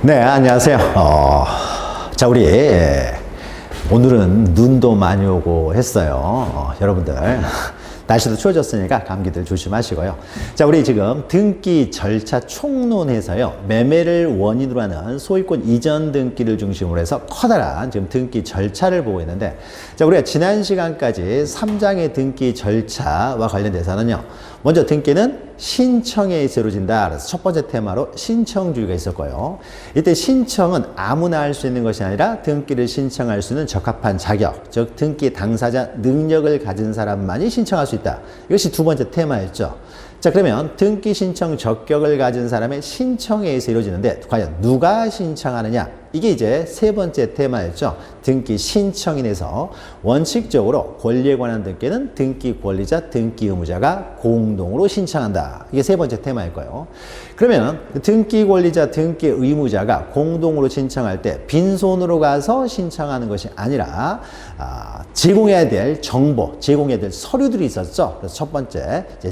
네, 안녕하세요. 자, 우리 오늘은 눈도 많이 오고 했어요. 여러분들 날씨도 추워졌으니까 감기들 조심하시고요. 자, 우리 지금 등기 절차 총론에서요, 매매를 원인으로 하는 소유권 이전 등기를 중심으로 해서 커다란 지금 등기 절차를 보고 있는데, 자, 우리가 지난 시간까지 3장의 등기 절차와 관련돼서는요, 먼저 등기는 신청에 의해서 이루어진다. 그래서 첫 번째 테마로 신청주의가 있었고요. 이때 신청은 아무나 할 수 있는 것이 아니라 등기를 신청할 수 있는 적합한 자격, 즉 등기 당사자 능력을 가진 사람만이 신청할 수 있다. 이것이 두 번째 테마였죠. 자, 그러면 등기 신청 적격을 가진 사람의 신청에 의해서 이루어지는데 과연 누가 신청하느냐? 이게 이제 세 번째 테마였죠. 등기 신청인에서 원칙적으로 권리에 관한 등기는 등기 권리자, 등기 의무자가 공동으로 신청한다. 이게 세 번째 테마일 거예요. 그러면 등기 권리자, 등기 의무자가 공동으로 신청할 때 빈손으로 가서 신청하는 것이 아니라 제공해야 될 정보, 제공해야 될 서류들이 있었죠. 그래서 첫 번째 이제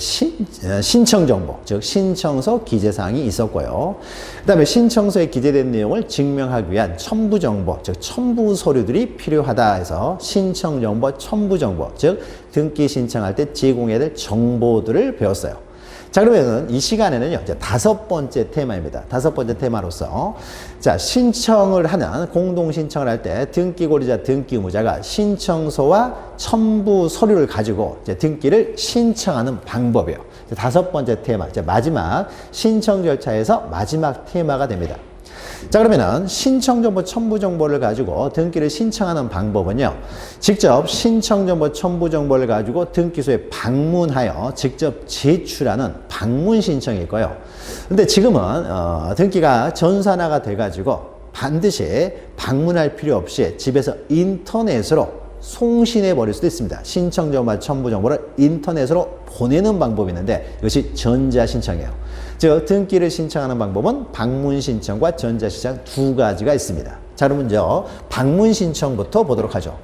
신청 정보, 즉 신청서 기재사항이 있었고요. 그 다음에 신청서에 기재된 내용을 증명하기 위한 첨부 정보, 즉 첨부 서류들이 필요하다 해서 신청 정보, 첨부 정보, 즉 등기 신청할 때 제공해야 될 정보들을 배웠어요. 자, 그러면 이 시간에는요, 이제 다섯 번째 테마입니다. 다섯 번째 테마로서, 자, 신청을 하는, 공동 신청을 할 때 등기 권리자, 등기 의무자가 신청서와 첨부 서류를 가지고 이제 등기를 신청하는 방법이에요. 다섯 번째 테마, 이제 마지막 신청 절차에서 마지막 테마가 됩니다. 자, 그러면은 신청정보, 첨부정보를 가지고 등기를 신청하는 방법은요, 직접 신청정보, 첨부정보를 가지고 등기소에 방문하여 직접 제출하는 방문 신청일 거예요. 근데 지금은 등기가 전산화가 돼가지고 반드시 방문할 필요 없이 집에서 인터넷으로 송신해 버릴 수도 있습니다. 신청정보와 첨부정보를 인터넷으로 보내는 방법이 있는데 이것이 전자신청이에요. 즉 등기를 신청하는 방법은 방문신청과 전자신청 두 가지가 있습니다. 자, 그럼 먼저 방문신청부터 보도록 하죠.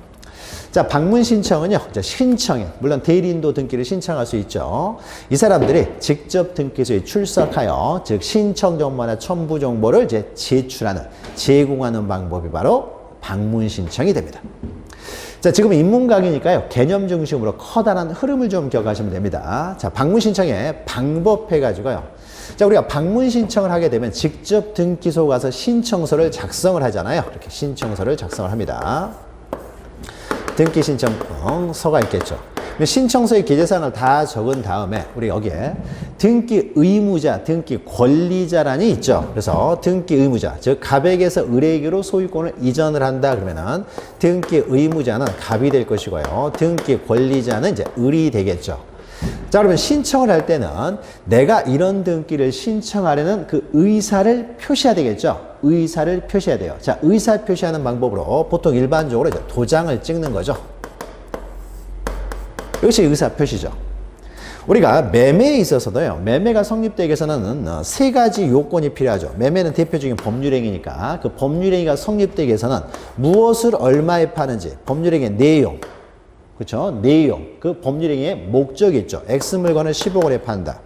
자, 방문신청은요, 신청인, 물론 대리인도 등기를 신청할 수 있죠. 이 사람들이 직접 등기소에 출석하여 즉 신청정보나 첨부정보를 이제 제출하는, 제공하는 방법이 바로 방문신청이 됩니다. 자, 지금 인문 강의니까요, 개념 중심으로 커다란 흐름을 좀 기억하시면 됩니다. 자, 방문 신청의 방법 해가지고요. 자, 우리가 방문 신청을 하게 되면 직접 등기소 가서 신청서를 작성을 하잖아요. 이렇게 신청서를 작성을 합니다. 등기 신청서가 있겠죠. 신청서의 기재사항을 다 적은 다음에 우리 여기에 등기 의무자, 등기 권리자란이 있죠. 그래서 등기 의무자, 즉 갑에게서 을에게로 소유권을 이전을 한다 그러면은 등기 의무자는 갑이 될 것이고요. 등기 권리자는 이제 을이 되겠죠. 자, 그러면 신청을 할 때는 내가 이런 등기를 신청하려는 그 의사를 표시해야 되겠죠. 의사를 표시해야 돼요. 자, 의사 표시하는 방법으로 보통 일반적으로 이제 도장을 찍는 거죠. 이것이 의사표시죠. 우리가 매매에 있어서도요, 매매가 성립되기 위해서는 세 가지 요건이 필요하죠. 매매는 대표적인 법률행위니까 그 법률행위가 성립되기 위해서는 무엇을 얼마에 파는지, 법률행위의 내용, 그렇죠? 내용, 그 법률행위의 목적이 있죠. X 물건을 10억 원에 판다.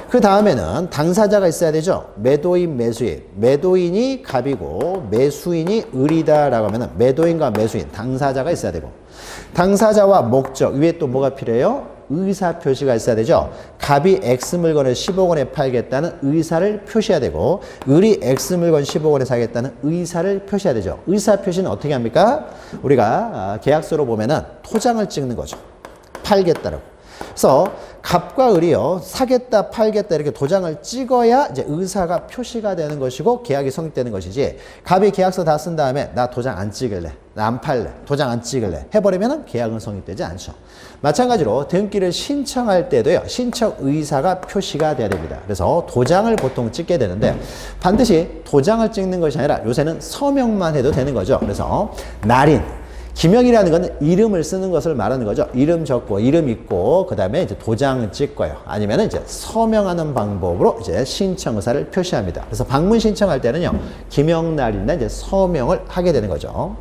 그 다음에는 당사자가 있어야 되죠. 매도인, 매수인. 매도인이 갑이고 매수인이 을이다라고 하면 매도인과 매수인, 당사자가 있어야 되고, 당사자와 목적, 위에 또 뭐가 필요해요? 의사 표시가 있어야 되죠. 갑이 X 물건을 10억 원에 팔겠다는 의사를 표시해야 되고, 을이 X 물건 10억 원에 사겠다는 의사를 표시해야 되죠. 의사 표시는 어떻게 합니까? 우리가 계약서로 보면은 토장을 찍는 거죠. 팔겠다라고. 그래서 갑과 을이요, 사겠다, 팔겠다 이렇게 도장을 찍어야 이제 의사가 표시가 되는 것이고 계약이 성립되는 것이지, 갑이 계약서 다 쓴 다음에 나 도장 안 찍을래, 나 안 팔래, 도장 안 찍을래 해버리면 계약은 성립되지 않죠. 마찬가지로 등기를 신청할 때도요, 신청 의사가 표시가 돼야 됩니다. 그래서 도장을 보통 찍게 되는데 반드시 도장을 찍는 것이 아니라 요새는 서명만 해도 되는 거죠. 그래서 날인, 기명이라는 건 이름을 쓰는 것을 말하는 거죠. 이름 적고 이름 있고 그다음에 이제 도장을 찍고요. 아니면 이제 서명하는 방법으로 이제 신청 의사를 표시합니다. 그래서 방문 신청할 때는요, 기명날이나 이제 서명을 하게 되는 거죠.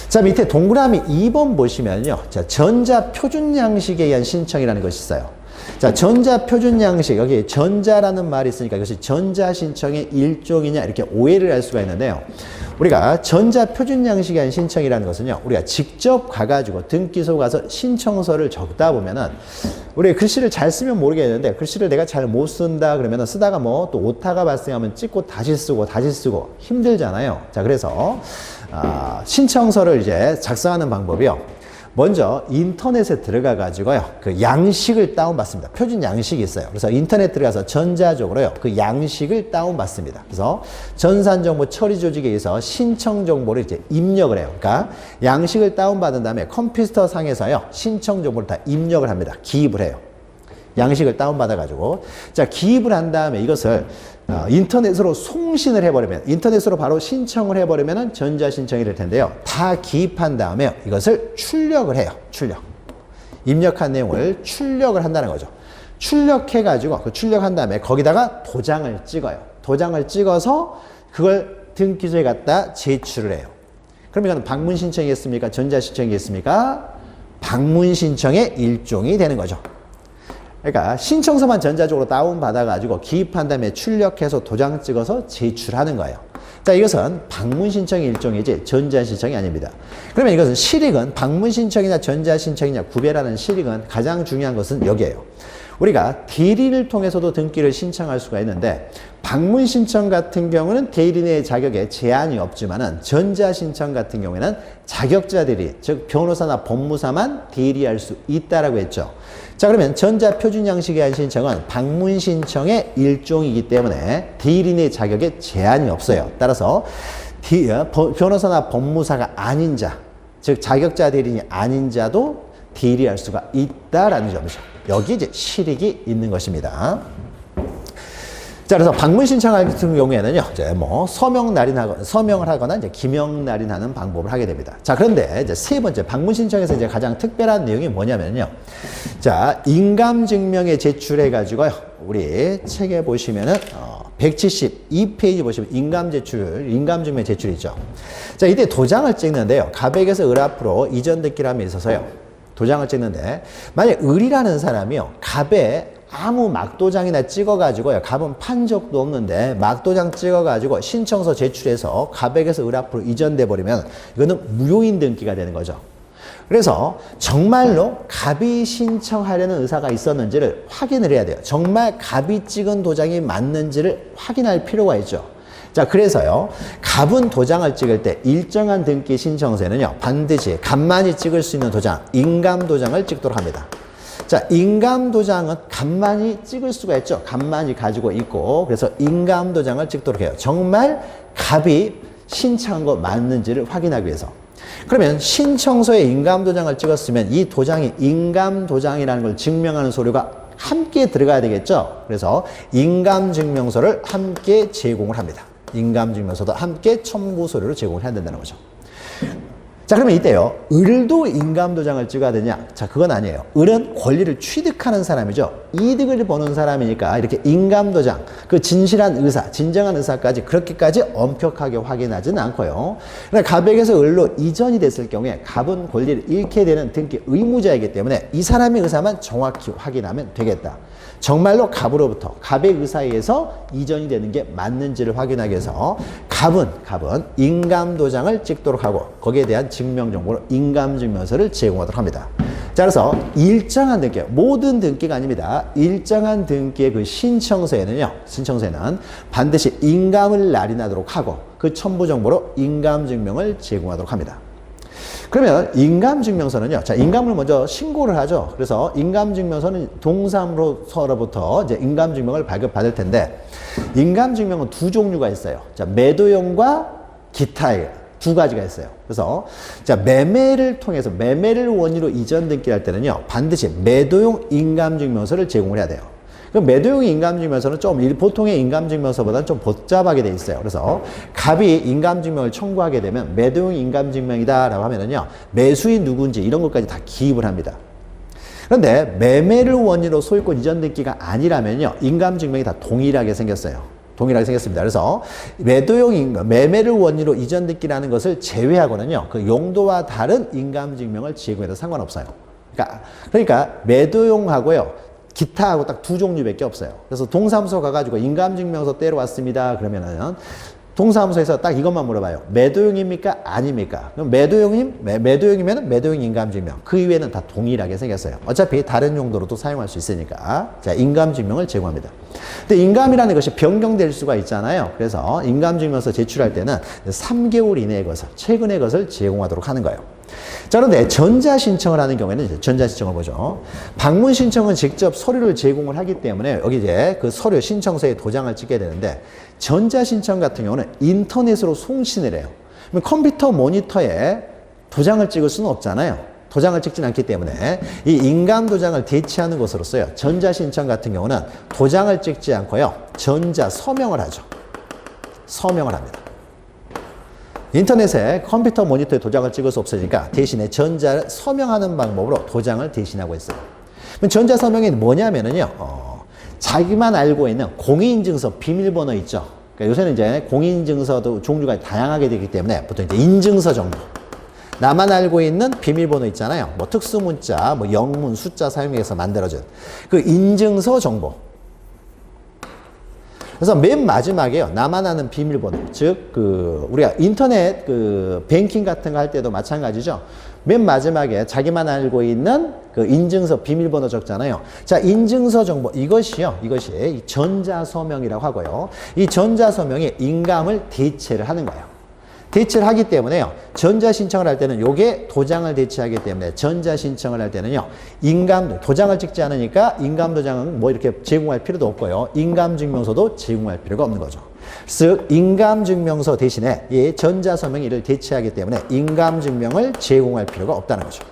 자, 밑에 동그라미 2번 보시면요, 자, 전자 표준 양식에 의한 신청이라는 것이 있어요. 자, 전자표준 양식, 여기 전자라는 말이 있으니까 이것이 전자신청의 일종이냐 이렇게 오해를 할 수가 있는데요. 우리가 전자표준 양식에 한 신청이라는 것은요, 우리가 직접 가가지고 등기소 가서 신청서를 적다 보면은 우리 글씨를 잘 쓰면 모르겠는데 글씨를 내가 잘 못 쓴다 그러면은 쓰다가 뭐 또 오타가 발생하면 찍고 다시 쓰고 힘들잖아요. 자, 그래서 신청서를 이제 작성하는 방법이요. 먼저 인터넷에 들어가 가지고요, 그 양식을 다운받습니다. 표준 양식이 있어요. 그래서 인터넷 들어가서 전자적으로요, 그 양식을 다운받습니다. 그래서 전산정보 처리 조직에 의해서 신청 정보를 이제 입력을 해요. 그러니까 양식을 다운받은 다음에 컴퓨터 상에서요, 신청 정보를 다 입력을 합니다. 기입을 해요. 양식을 다운받아가지고. 자, 기입을 한 다음에 이것을 인터넷으로 송신을 해버리면, 인터넷으로 바로 신청을 해버리면 전자신청이 될 텐데요. 다 기입한 다음에 이것을 출력을 해요. 출력. 입력한 내용을 출력을 한다는 거죠. 출력해가지고, 그 출력한 다음에 거기다가 도장을 찍어요. 도장을 찍어서 그걸 등기소에 갖다 제출을 해요. 그럼 이건 방문신청이겠습니까? 전자신청이겠습니까? 방문신청의 일종이 되는 거죠. 그러니까 신청서만 전자적으로 다운받아가지고 기입한 다음에 출력해서 도장 찍어서 제출하는 거예요. 자, 이것은 방문신청의 일종이지 전자신청이 아닙니다. 그러면 이것은 실익은 방문신청이냐 전자신청이냐 구별하는 실익은 가장 중요한 것은 여기에요. 우리가 대리를 통해서도 등기를 신청할 수가 있는데 방문신청 같은 경우는 대리인의 자격에 제한이 없지만은 전자신청 같은 경우에는 자격자 대리, 즉 변호사나 법무사만 대리할 수 있다라고 했죠. 자, 그러면 전자표준 양식에 한 신청은 방문신청의 일종이기 때문에 대리인의 자격에 제한이 없어요. 따라서 변호사나 법무사가 아닌 자, 즉 자격자 대리인이 아닌 자도 대리할 수가 있다라는 점이죠. 여기 이제 실익이 있는 것입니다. 자, 그래서 방문 신청 같은 경우에는요, 이제 뭐 서명을 하거나 이제 기명 날인하는 방법을 하게 됩니다. 자, 그런데 이제 세 번째 방문 신청에서 이제 가장 특별한 내용이 뭐냐면요. 자, 인감증명에 제출해 가지고요. 우리 책에 보시면은 172페이지 보시면 인감증명 제출이 있죠. 자, 이때 도장을 찍는데요. 가백에서 을 앞으로 이전 등기람에 있어서요. 도장을 찍는데 만약 을이라는 사람이요, 갑에 아무 막도장이나 찍어가지고요, 갑은 판 적도 없는데 막도장 찍어가지고 신청서 제출해서 가백에서 을 앞으로 이전돼 버리면 이거는 무효인 등기가 되는 거죠. 그래서 정말로 갑이 신청하려는 의사가 있었는지를 확인을 해야 돼요. 정말 갑이 찍은 도장이 맞는지를 확인할 필요가 있죠. 자, 그래서요, 갑은 도장을 찍을 때 일정한 등기 신청서에는요, 반드시 갑만이 찍을 수 있는 도장, 인감 도장을 찍도록 합니다. 자, 인감 도장은 갑만이 찍을 수가 있죠. 갑만이 가지고 있고, 그래서 인감 도장을 찍도록 해요. 정말 갑이 신청한 거 맞는지를 확인하기 위해서. 그러면 신청서에 인감 도장을 찍었으면 이 도장이 인감 도장이라는 걸 증명하는 서류가 함께 들어가야 되겠죠. 그래서 인감증명서를 함께 제공을 합니다. 인감증명서도 함께 첨부 서류로 제공을 해야 된다는 거죠. 자, 그러면 이때요, 을도 인감도장을 찍어야 되냐? 자, 그건 아니에요. 을은 권리를 취득하는 사람이죠. 이득을 보는 사람이니까 이렇게 인감도장, 그 진실한 의사, 진정한 의사까지 그렇게까지 엄격하게 확인하지는 않고요. 그러나 갑에게서 을로 이전이 됐을 경우에 갑은 권리를 잃게 되는 등기 의무자이기 때문에 이 사람의 의사만 정확히 확인하면 되겠다. 정말로 갑으로부터 갑의 의사에 의해서 이전이 되는 게 맞는지를 확인하기 위해서 갑은 인감도장을 찍도록 하고 거기에 대한 증명정보로 인감증명서를 제공하도록 합니다. 자, 그래서 일정한 등기, 모든 등기가 아닙니다. 일정한 등기의 그 신청서에는 반드시 인감을 날인하도록 하고 그 첨부정보로 인감증명을 제공하도록 합니다. 그러면 인감증명서는요, 자, 인감을 먼저 신고를 하죠. 그래서 인감증명서는 동사무소로부터 이제 인감증명을 발급받을 텐데, 인감증명은 두 종류가 있어요. 자, 매도용과 기타의 두 가지가 있어요. 그래서, 자, 매매를 통해서, 매매를 원인으로 이전 등기할 때는요, 반드시 매도용 인감증명서를 제공을 해야 돼요. 그럼 매도용 인감증명서는 좀 보통의 인감증명서보다는 좀 복잡하게 돼 있어요. 그래서 갑이 인감증명을 청구하게 되면 매도용 인감증명이다라고 하면은요, 매수인 누군지 이런 것까지 다 기입을 합니다. 그런데 매매를 원인으로 소유권 이전 등기가 아니라면요, 인감증명이 다 동일하게 생겼어요. 동일하게 생겼습니다. 그래서 매매를 원인으로 이전 등기라는 것을 제외하고는요, 그 용도와 다른 인감증명을 제공해도 상관없어요. 그러니까 매도용하고요, 기타하고 딱 두 종류밖에 없어요. 그래서 동사무소 가가지고 인감증명서 떼러 왔습니다. 그러면은 동사무소에서 딱 이것만 물어봐요. 매도용입니까? 아닙니까? 그럼 매도용이면 매도용 인감증명. 그 이외에는 다 동일하게 생겼어요. 어차피 다른 용도로도 사용할 수 있으니까. 자, 인감증명을 제공합니다. 근데 인감이라는 것이 변경될 수가 있잖아요. 그래서 인감증명서 제출할 때는 3개월 이내의 것을, 최근의 것을 제공하도록 하는 거예요. 자, 그런데 전자신청을 하는 경우에는 이제 전자신청을 보죠. 방문신청은 직접 서류를 제공을 하기 때문에 여기 이제 그 서류 신청서에 도장을 찍게 되는데 전자신청 같은 경우는 인터넷으로 송신을 해요. 그럼 컴퓨터 모니터에 도장을 찍을 수는 없잖아요. 도장을 찍진 않기 때문에 이 인감도장을 대체하는 것으로서요. 전자신청 같은 경우는 도장을 찍지 않고요. 전자서명을 하죠. 서명을 합니다. 인터넷에 컴퓨터 모니터에 도장을 찍을 수 없으니까 대신에 전자 서명하는 방법으로 도장을 대신하고 있어요. 그럼 전자 서명이 뭐냐면은요, 자기만 알고 있는 공인인증서 비밀번호 있죠. 그러니까 요새는 이제 공인인증서도 종류가 다양하게 되기 때문에 보통 이제 인증서 정보. 나만 알고 있는 비밀번호 있잖아요. 뭐 특수문자, 뭐 영문, 숫자 사용해서 만들어진 그 인증서 정보. 그래서 맨 마지막에요. 나만 아는 비밀번호. 즉, 우리가 인터넷 뱅킹 같은 거 할 때도 마찬가지죠. 맨 마지막에 자기만 알고 있는 그 인증서 비밀번호 적잖아요. 자, 인증서 정보. 이것이 전자서명이라고 하고요. 이 전자서명이 인감을 대체를 하는 거예요. 대체를 하기 때문에요. 전자신청을 할 때는 요게 도장을 대체하기 때문에 전자신청을 할 때는요. 도장을 찍지 않으니까 인감도장은 뭐 이렇게 제공할 필요도 없고요. 인감증명서도 제공할 필요가 없는 거죠. 즉, 인감증명서 대신에 이 전자서명이 이를 대체하기 때문에 인감증명을 제공할 필요가 없다는 거죠.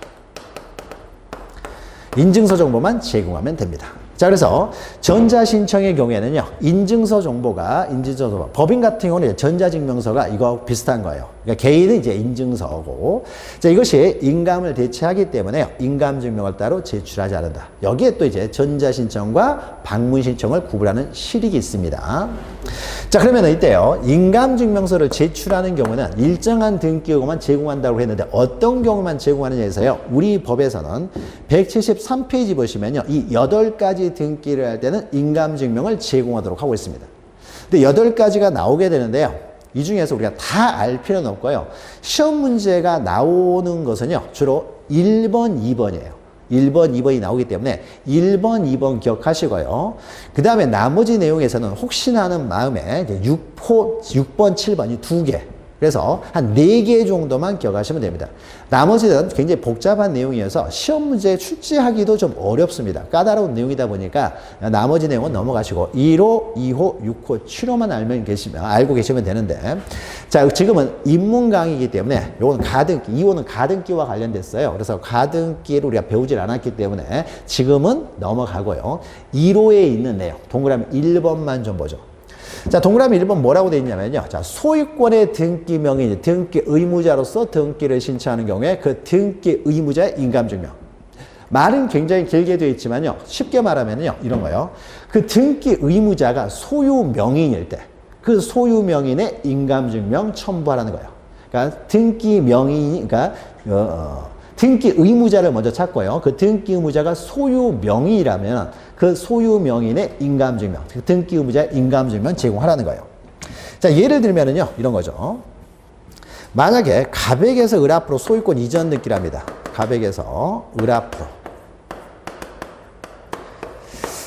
인증서 정보만 제공하면 됩니다. 자, 그래서 전자신청의 경우에는요, 인증서 정보가, 법인 같은 경우는 전자증명서가 이거 비슷한 거예요. 그러니까 개인은 이제 인증서고, 자, 이것이 인감을 대체하기 때문에 인감증명을 따로 제출하지 않는다. 여기에 또 이제 전자신청과 방문신청을 구분하는 실익이 있습니다. 자, 그러면 이때요, 인감증명서를 제출하는 경우는 일정한 등기요금만 제공한다고 했는데 어떤 경우만 제공하느냐에서요, 우리 법에서는 173페이지 보시면요, 이 8가지 등기를 할 때는 인감증명을 제공하도록 하고 있습니다. 근데 8가지가 나오게 되는데요. 이 중에서 우리가 다 알 필요는 없고요. 시험 문제가 나오는 것은요. 주로 1번, 2번이에요. 1번, 2번이 나오기 때문에 1번, 2번 기억하시고요. 그 다음에 나머지 내용에서는 혹시나 하는 마음에 이제 6번, 7번 이 2개. 그래서 한 4개 정도만 기억하시면 됩니다. 나머지는 굉장히 복잡한 내용이어서 시험 문제에 출제하기도 좀 어렵습니다. 까다로운 내용이다 보니까 나머지 내용은 넘어가시고 1호, 2호, 6호, 7호만 알고 계시면 되는데, 자, 지금은 입문 강의이기 때문에 요거는 가등기, 2호는 가등기와 관련됐어요. 그래서 가등기를 우리가 배우질 않았기 때문에 지금은 넘어가고요. 1호에 있는 내용, 동그라미 1번만 좀 보죠. 자, 동그라미 1번 뭐라고 되어 있냐면요. 자, 소유권의 등기 명의, 등기 의무자로서 등기를 신청하는 경우에 그 등기 의무자의 인감증명. 말은 굉장히 길게 되어 있지만요. 쉽게 말하면요. 이런 거요. 그 등기 의무자가 소유 명의인일 때 그 소유 명의인의 인감증명 첨부하라는 거예요. 그러니까 등기 명의인, 그러니까 등기 의무자를 먼저 찾고요. 그 등기 의무자가 소유 명의라면 그 소유 명의인의 인감증명, 등기 의무자의 인감증명 제공하라는 거예요. 자, 예를 들면은요, 이런 거죠. 만약에 가백에서 을 앞으로 소유권 이전 등기랍니다. 가백에서 을 앞으로.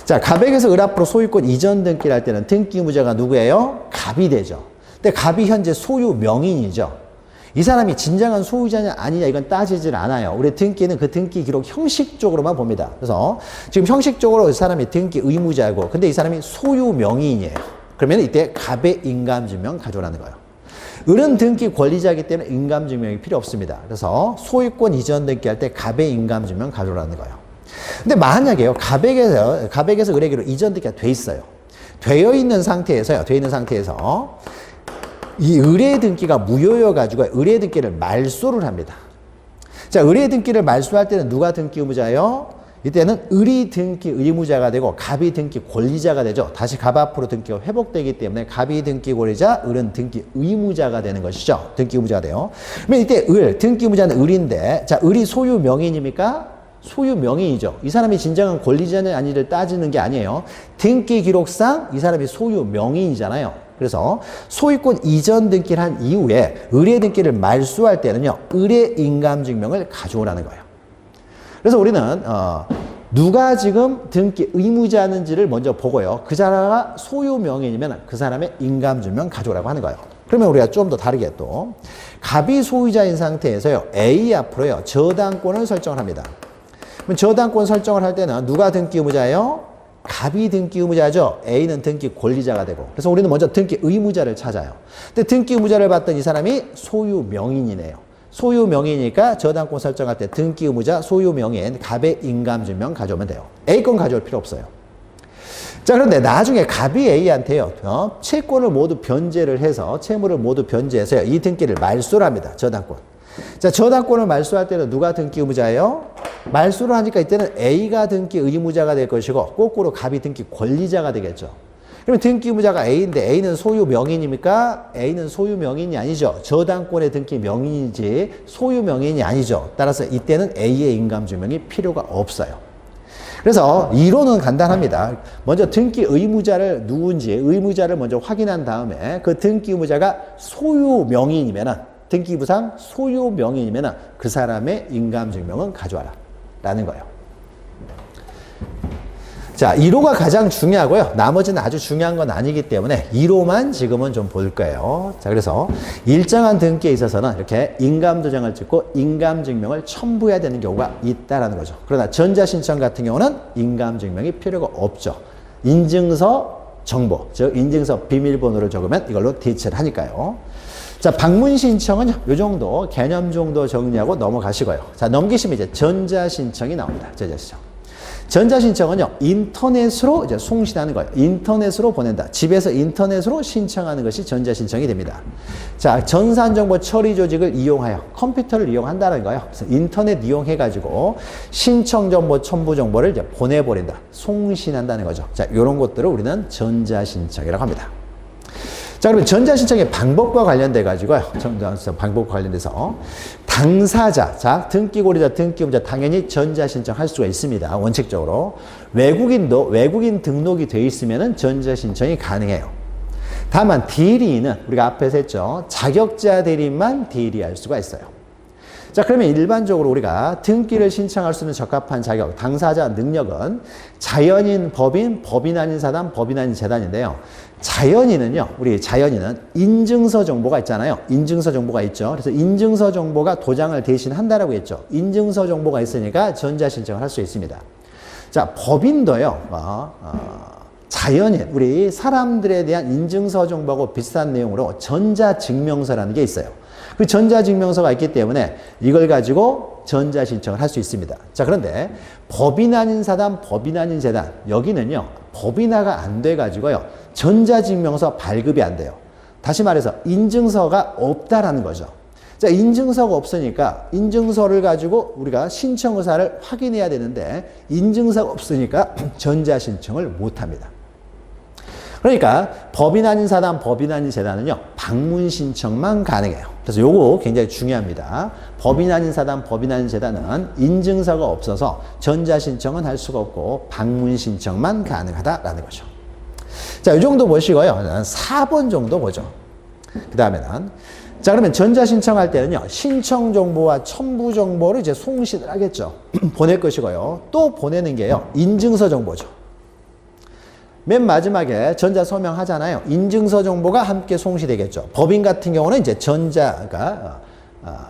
자, 가백에서 을 앞으로 소유권 이전 등기를 할 때는 등기 의무자가 누구예요? 갑이 되죠. 근데 갑이 현재 소유 명의인이죠. 이 사람이 진정한 소유자냐 아니냐 이건 따지질 않아요. 우리 등기는 그 등기 기록 형식적으로만 봅니다. 그래서 지금 형식적으로 이 사람이 등기 의무자고 근데 이 사람이 소유 명의인이에요. 그러면 이때 갑의 인감증명 가져오라는 거예요. 을은 등기 권리자이기 때문에 인감증명이 필요 없습니다. 그래서 소유권 이전 등기할 때 갑의 인감증명 가져오라는 거예요. 근데 만약에요, 갑에게서 을에게로 이전 등기가 돼 있어요. 되어 있는 상태에서 이 의뢰 등기가 무효여가지고 의뢰 등기를 말소를 합니다. 자, 의뢰 등기를 말소할 때는 누가 등기 의무자예요? 이때는 을이 등기 의무자가 되고 갑이 등기 권리자가 되죠. 다시 갑 앞으로 등기가 회복되기 때문에 갑이 등기 권리자, 을은 등기 의무자가 되는 것이죠. 등기 의무자가 돼요. 그러면 이때 등기 의무자는 을인데, 자, 을이 소유 명의인입니까? 소유 명의이죠. 이 사람이 진정한 권리자냐 아니를 따지는 게 아니에요. 등기 기록상 이 사람이 소유 명의이잖아요. 그래서 소유권 이전 등기를 한 이후에 의뢰 등기를 말소할 때는요, 의뢰 인감증명을 가져오라는 거예요. 그래서 우리는 누가 지금 등기 의무자인지를 먼저 보고요. 그 사람가 소유 명의이면 그 사람의 인감증명 가져오라고 하는 거예요. 그러면 우리가 좀 더 다르게 또 갑이 소유자인 상태에서요, A 앞으로요 저당권을 설정을 합니다. 그럼 저당권 설정을 할 때는 누가 등기 의무자예요? 갑이 등기 의무자죠. A는 등기 권리자가 되고. 그래서 우리는 먼저 등기 의무자를 찾아요. 근데 등기 의무자를 봤던 이 사람이 소유 명인이네요. 소유 명의니까 저당권 설정할 때 등기 의무자 소유 명의인 갑의 인감증명 가져오면 돼요. A 건 가져올 필요 없어요. 자, 그런데 나중에 갑이 A한테요, 채권을 모두 변제를 해서, 채무를 모두 변제해서 이 등기를 말소를 합니다. 저당권. 자, 저당권을 말소할 때는 누가 등기 의무자예요? 말소를 하니까 이때는 A가 등기 의무자가 될 것이고, 거꾸로 갑이 등기 권리자가 되겠죠. 그러면 등기 의무자가 A인데 A는 소유 명인입니까? A는 소유 명인이 아니죠. 저당권의 등기 명인이지 소유 명인이 아니죠. 따라서 이때는 A의 인감증명이 필요가 없어요. 그래서 이론은 간단합니다. 먼저 등기 의무자를 누군지 의무자를 먼저 확인한 다음에 그 등기 의무자가 소유 명인이면은 등기부상 소유 명인이면은 그 사람의 인감증명은 가져와라 라는 거예요. 자, 1호가 가장 중요하고요. 나머지는 아주 중요한 건 아니기 때문에 1호만 지금은 좀 볼 거예요. 자, 그래서 일정한 등기에 있어서는 이렇게 인감도장을 찍고 인감증명을 첨부해야 되는 경우가 있다라는 거죠. 그러나 전자신청 같은 경우는 인감증명이 필요가 없죠. 인증서 정보, 즉 인증서 비밀번호를 적으면 이걸로 대체를 하니까요. 자, 방문신청은 이 정도 개념 정도 정리하고 넘어가시고요. 자, 넘기시면 이제 전자신청이 나옵니다. 전자신청. 전자신청은요, 인터넷으로 이제 송신하는 거예요. 인터넷으로 보낸다. 집에서 인터넷으로 신청하는 것이 전자신청이 됩니다. 자, 전산정보 처리 조직을 이용하여 컴퓨터를 이용한다는 거예요. 그래서 인터넷 이용해가지고 신청정보, 첨부정보를 이제 보내버린다. 송신한다는 거죠. 자, 이런 것들을 우리는 전자신청이라고 합니다. 자, 그러면 전자신청의 방법과 관련돼 가지고요. 전자신청 방법과 관련돼서 당사자, 자, 등기권리자, 등기의무자 당연히 전자신청 할 수가 있습니다. 원칙적으로. 외국인도 외국인 등록이 돼 있으면은 전자신청이 가능해요. 다만 대리인은 우리가 앞에서 했죠. 자격자 대리인만 대리할 수가 있어요. 자, 그러면 일반적으로 우리가 등기를 신청할 수 있는 적합한 자격, 당사자 능력은 자연인, 법인, 법인 아닌 사단, 법인 아닌 재단인데요. 자연인은요, 우리 자연인은 인증서 정보가 있잖아요. 인증서 정보가 있죠. 그래서 인증서 정보가 도장을 대신한다라고 했죠. 인증서 정보가 있으니까 전자신청을 할 수 있습니다. 자, 법인도요, 자연인, 우리 사람들에 대한 인증서 정보하고 비슷한 내용으로 전자증명서라는 게 있어요. 그 전자증명서가 있기 때문에 이걸 가지고 전자신청을 할 수 있습니다. 자, 그런데 법인 아닌 사단, 법인 아닌 재단, 여기는요, 법인화가 안 돼가지고요, 전자증명서 발급이 안 돼요. 다시 말해서 인증서가 없다라는 거죠. 자, 인증서가 없으니까 인증서를 가지고 우리가 신청 의사를 확인해야 되는데 인증서가 없으니까 전자신청을 못 합니다. 그러니까 법인 아닌 사단, 법인 아닌 재단은요, 방문 신청만 가능해요. 그래서 요거 굉장히 중요합니다. 법인 아닌 사단, 법인 아닌 재단은 인증서가 없어서 전자신청은 할 수가 없고 방문 신청만 가능하다라는 거죠. 자, 이 정도 보시고요. 4번 정도 보죠. 그 다음에는 자, 그러면 전자신청할 때는요, 신청 정보와 첨부 정보를 이제 송신을 하겠죠. 보낼 것이고요. 또 보내는 게요, 인증서 정보죠. 맨 마지막에 전자서명 하잖아요. 인증서 정보가 함께 송시되겠죠. 법인 같은 경우는 이제 전자가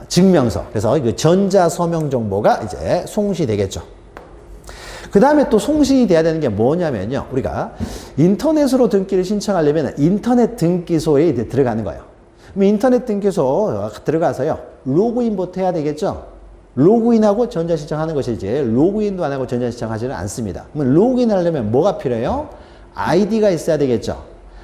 증명서. 그래서 그 전자서명 정보가 이제 송시되겠죠. 그 다음에 또 송신이 돼야 되는 게 뭐냐면요. 우리가 인터넷으로 등기를 신청하려면 인터넷 등기소에 이제 들어가는 거예요. 그럼 인터넷 등기소 들어가서요, 로그인부터 해야 되겠죠. 로그인하고 전자신청하는 것이지 로그인도 안 하고 전자신청하지는 않습니다. 그럼 로그인 하려면 뭐가 필요해요? 아이디가 있어야 되겠죠.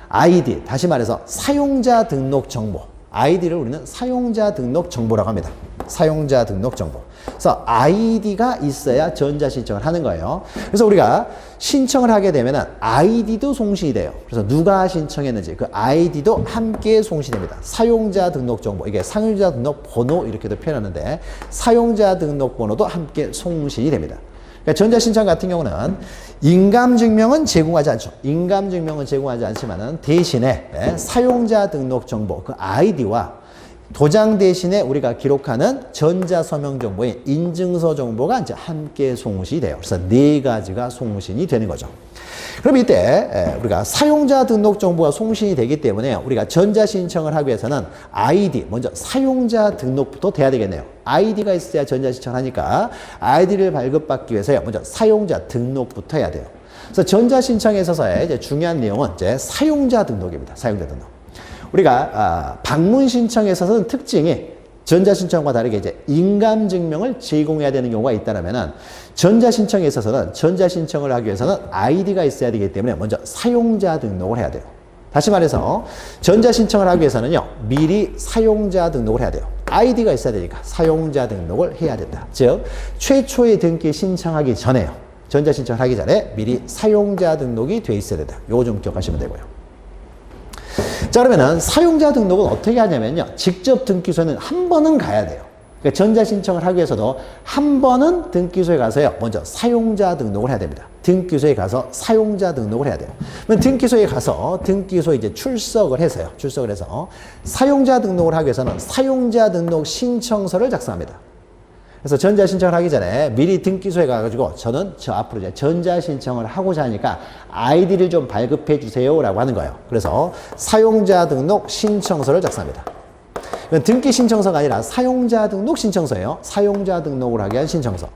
아이디, 다시 말해서 사용자 등록 정보. 아이디를 우리는 사용자 등록 정보라고 합니다. 사용자 등록 정보. 그래서 아이디가 있어야 전자신청을 하는 거예요. 그래서 우리가 신청을 하게 되면은 아이디도 송신이 돼요. 그래서 누가 신청했는지 그 아이디도 함께 송신이 됩니다. 사용자 등록 정보, 이게 사용자 등록 번호 이렇게도 표현하는데 사용자 등록 번호도 함께 송신이 됩니다. 그러니까 전자신청 같은 경우는 인감증명은 제공하지 않죠. 인감증명은 제공하지 않지만은 대신에 사용자 등록 정보, 그 아이디와 도장 대신에 우리가 기록하는 전자서명 정보인 인증서 정보가 이제 함께 송신이 돼요. 그래서 네 가지가 송신이 되는 거죠. 그럼 이때 우리가 사용자 등록 정보가 송신이 되기 때문에 우리가 전자신청을 하기 위해서는 아이디, 먼저 사용자 등록부터 돼야 되겠네요. 아이디가 있어야 전자신청을 하니까 아이디를 발급받기 위해서요. 먼저 사용자 등록부터 해야 돼요. 그래서 전자신청에 있어서의 이제 중요한 내용은 이제 사용자 등록입니다. 사용자 등록. 우리가 방문 신청에 있어서는 특징이 전자신청과 다르게 이제 인감증명을 제공해야 되는 경우가 있다면은 전자신청에 있어서는 전자신청을 하기 위해서는 아이디가 있어야 되기 때문에 먼저 사용자 등록을 해야 돼요. 다시 말해서 전자신청을 하기 위해서는요, 미리 사용자 등록을 해야 돼요. 아이디가 있어야 되니까 사용자 등록을 해야 된다. 즉, 최초의 등기 신청하기 전에요. 전자신청을 하기 전에 미리 사용자 등록이 돼 있어야 된다. 요거 좀 기억하시면 되고요. 자, 그러면은 사용자 등록은 어떻게 하냐면요. 직접 등기소에는 한 번은 가야 돼요. 그러니까 전자신청을 하기 위해서도 한 번은 등기소에 가서요. 먼저 사용자 등록을 해야 됩니다. 등기소에 가서 사용자 등록을 해야 돼요. 그러면 등기소에 가서 등기소에 이제 출석을 해서요. 출석을 해서 사용자 등록을 하기 위해서는 사용자 등록 신청서를 작성합니다. 그래서 전자신청을 하기 전에 미리 등기소에 가가지고 저는 저 앞으로 이제 전자신청을 하고자 하니까 아이디를 좀 발급해 주세요 라고 하는 거예요. 그래서 사용자 등록 신청서를 작성합니다. 이건 등기 신청서가 아니라 사용자 등록 신청서예요. 사용자 등록을 하기 위한 신청서.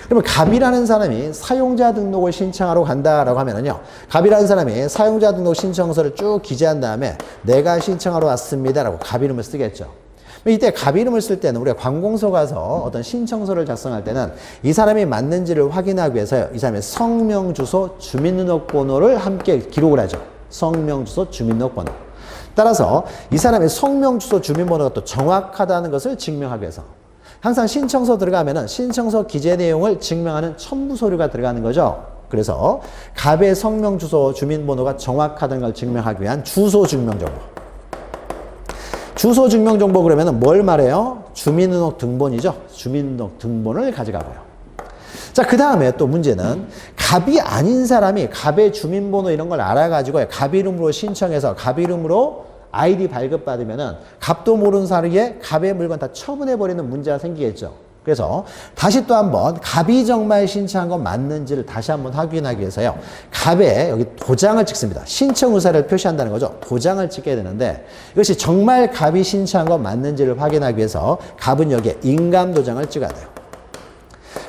그러면 갑이라는 사람이 사용자 등록을 신청하러 간다라고 하면은요, 갑이라는 사람이 사용자 등록 신청서를 쭉 기재한 다음에 내가 신청하러 왔습니다라고 갑 이름을 쓰겠죠. 이때 갑 이름을 쓸 때는 우리가 관공서 가서 어떤 신청서를 작성할 때는 이 사람이 맞는지를 확인하기 위해서요, 이 사람의 성명, 주소, 주민등록번호를 함께 기록을 하죠. 성명, 주소, 주민등록번호. 따라서 이 사람의 성명, 주소, 주민번호가 또 정확하다는 것을 증명하기 위해서 항상 신청서 들어가면은 신청서 기재 내용을 증명하는 첨부 서류가 들어가는 거죠. 그래서 갑의 성명, 주소, 주민번호가 정확하다는 걸 증명하기 위한 주소 증명정보. 주소 증명정보 그러면 뭘 말해요? 주민등록등본이죠. 주민등록등본을 가져가고요. 자, 그 다음에 또 문제는 갑이 아닌 사람이 갑의 주민번호 이런 걸 알아가지고 갑 이름으로 신청해서 갑 이름으로 아이디 발급받으면은 갑도 모르는 사이에 갑의 물건 다 처분해버리는 문제가 생기겠죠. 그래서 다시 또 한번 갑이 정말 신청한 건 맞는지를 다시 한번 확인하기 위해서요, 갑에 여기 도장을 찍습니다. 신청 의사를 표시한다는 거죠. 도장을 찍게 되는데 이것이 정말 갑이 신청한 건 맞는지를 확인하기 위해서 갑은 여기에 인감도장을 찍어야 돼요.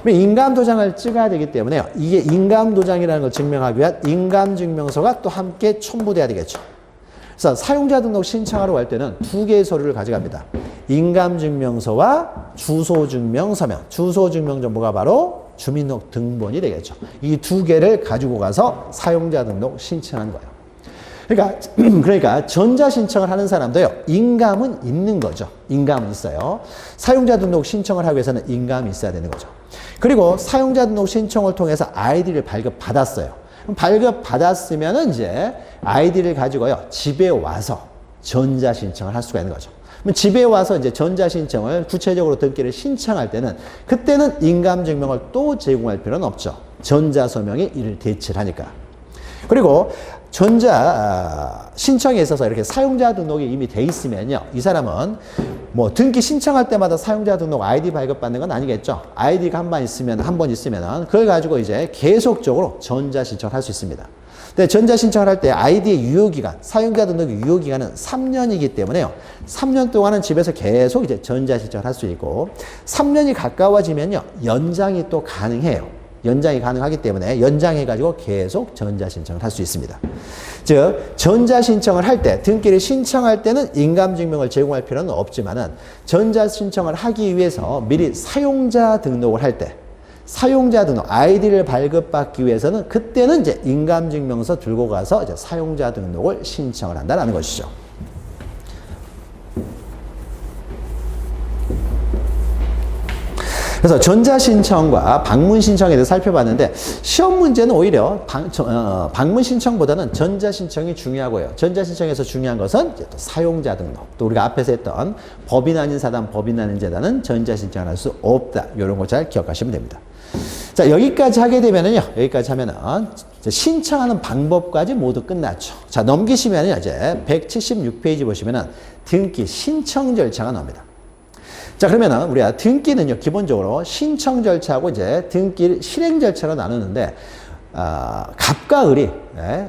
인감도장을 찍어야 되기 때문에요, 이게 인감도장이라는 걸 증명하기 위한 인감증명서가 또 함께 첨부돼야 되겠죠. 그래서 사용자 등록 신청하러 갈 때는 두 개의 서류를 가져갑니다. 인감증명서와 주소증명서면, 주소증명정보가 바로 주민등록등본이 되겠죠. 이 두 개를 가지고 가서 사용자 등록 신청하는 거예요. 그러니까 전자신청을 하는 사람도요, 인감은 있는 거죠. 인감은 있어요. 사용자 등록 신청을 하기 위해서는 인감이 있어야 되는 거죠. 그리고 사용자 등록 신청을 통해서 아이디를 발급받았어요. 발급받았으면은 이제 아이디를 가지고요, 집에 와서 전자신청을 할 수가 있는 거죠. 그럼 집에 와서 이제 전자신청을 구체적으로 등기를 신청할 때는 그때는 인감증명을 또 제공할 필요는 없죠. 전자서명이 이를 대체를 하니까. 그리고 신청에 있어서 이렇게 사용자 등록이 이미 돼 있으면요, 이 사람은 뭐 등기 신청할 때마다 사용자 등록 아이디 발급받는 건 아니겠죠. 아이디가 한 번 있으면 그걸 가지고 이제 계속적으로 전자신청을 할 수 있습니다. 근데 전자신청을 할 때 아이디의 유효기간, 사용자 등록의 유효기간은 3년이기 때문에요, 3년 동안은 집에서 계속 이제 전자신청을 할 수 있고, 3년이 가까워지면요, 연장이 또 가능해요. 연장이 가능하기 때문에 연장해가지고 계속 전자신청을 할 수 있습니다. 즉, 전자신청을 할 때, 등기를 신청할 때는 인감증명을 제공할 필요는 없지만은 전자신청을 하기 위해서 미리 사용자 등록을 할 때, 사용자 등록, 아이디를 발급받기 위해서는 그때는 이제 인감증명서 들고 가서 이제 사용자 등록을 신청을 한다는 것이죠. 그래서 전자신청과 방문신청에 대해서 살펴봤는데 시험 문제는 오히려 방문신청보다는 전자신청이 중요하고요. 전자신청에서 중요한 것은 이제 또 사용자 등록, 또 우리가 앞에서 했던 법인 아닌 사단, 법인 아닌 재단은 전자신청을 할 수 없다. 이런 거 잘 기억하시면 됩니다. 자, 여기까지 하게 되면은요, 여기까지 하면은 신청하는 방법까지 모두 끝났죠. 자, 넘기시면요, 이제 176페이지 보시면은 등기 신청 절차가 나옵니다. 자, 그러면은 우리가 등기는요, 기본적으로 신청 절차하고 이제 등기 실행 절차로 나누는데, 갑과 을이